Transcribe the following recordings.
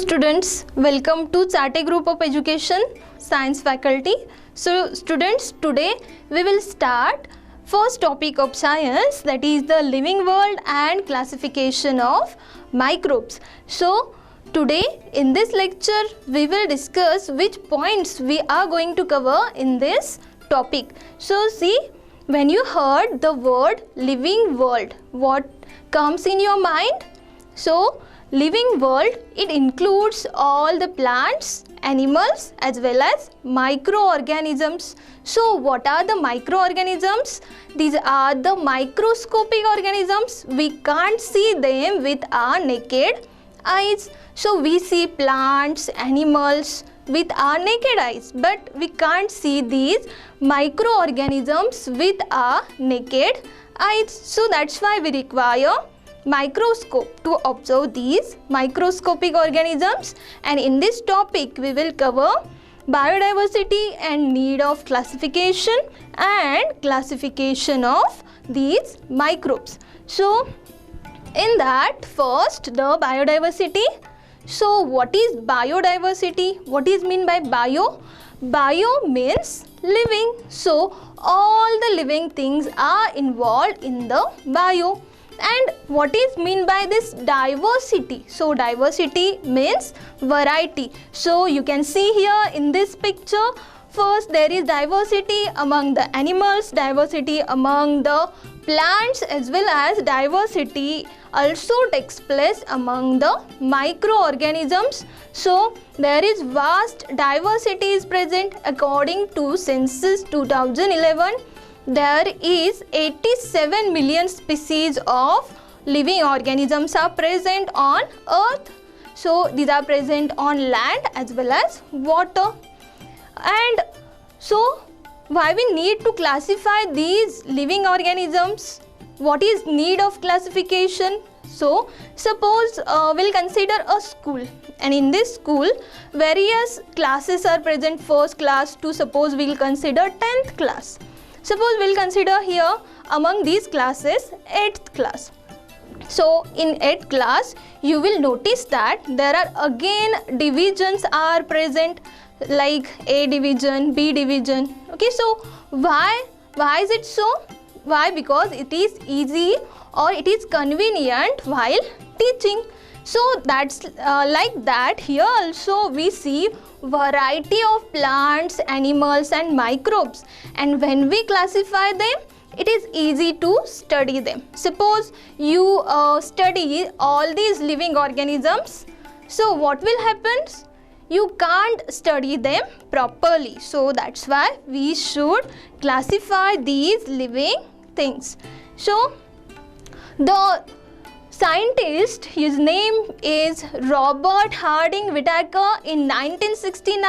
students, welcome to Chate Group of Education Science Faculty. So students, today we will start first topic of science, that is the living world and classification of microbes. So today in this lecture we will discuss which points we are going to cover in this topic. So see, when you heard the word living world, what comes in your mind? So living world, it includes all the plants, animals as well as microorganisms. So what are the microorganisms? These are the microscopic organisms. We can't see them with our naked eyes. So we see plants, animals with our naked eyes, but we can't see these microorganisms with our naked eyes. So that's why we require microscope to observe these microscopic organisms. And in this topic we will cover biodiversity and need of classification and classification of these microbes. So in that, first the biodiversity. So what is biodiversity? What is mean by bio? Bio means living. So all the living things are involved in the bio. And what is mean by this diversity? So diversity means variety. So you can see here in this picture, first there is diversity among the animals, diversity among the plants, as well as diversity also takes place among the microorganisms. So there is vast diversity is present. According to Census 2011, there is 87 million species of living organisms are present on earth. So these are present on land as well as water. And so why we need to classify these living organisms? What is need of classification? So suppose we'll consider a school, and in this school various classes are present. First class to, suppose we'll consider 10th class. Suppose we'll consider here among these classes 8th class. So in 8th class you will notice that there are again divisions are present, like A division, B division. Okay, so why is it so? Why? Because it is easy or it is convenient while teaching. So that's like that. Here also we see variety of plants, animals and microbes, and when we classify them, it is easy to study them. Suppose you study all these living organisms, so what will happen? You can't study them properly. So that's why we should classify these living things. So the scientist, his name is Robert Harding Whittaker. In 1969,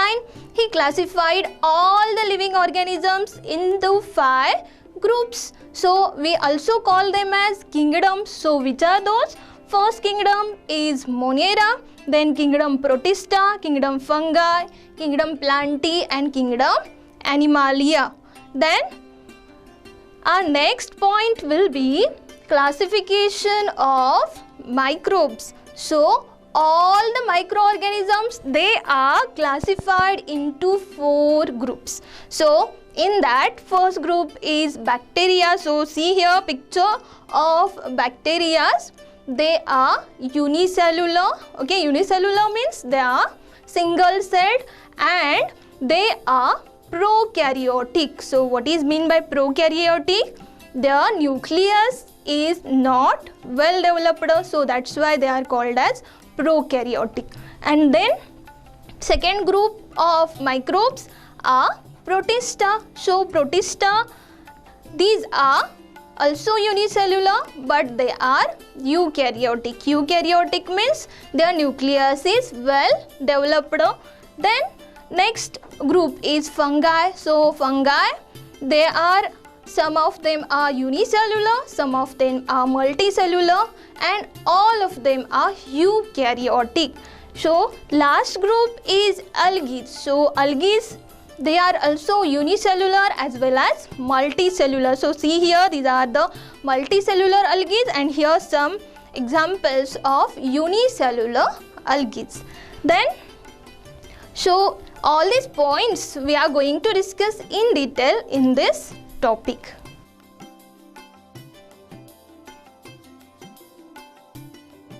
he classified all the living organisms into 5 groups. So we also call them as kingdoms. So which are those? First kingdom is Monera, then kingdom Protista, kingdom Fungi, kingdom Plantae and kingdom Animalia. Then our next point will be classification of microbes. So all the microorganisms, they are classified into 4 groups. So in that, first group is bacteria. So see here picture of bacteria. They are unicellular. Okay, unicellular means they are single celled and they are prokaryotic. So what is mean by prokaryotic? Their nucleus is not well developed, so that's why they are called as prokaryotic. And then second group of microbes are Protista. So Protista, these are also unicellular, but they are eukaryotic. Eukaryotic means their nucleus is well developed. Then next group is fungi. So fungi, they are, some of them are unicellular, some of them are multicellular, and all of them are eukaryotic. So last group is algae. So algae, they are also unicellular as well as multicellular. So see here, these are the multicellular algae, and here some examples of unicellular algae. Then, so all these points we are going to discuss in detail in this topic.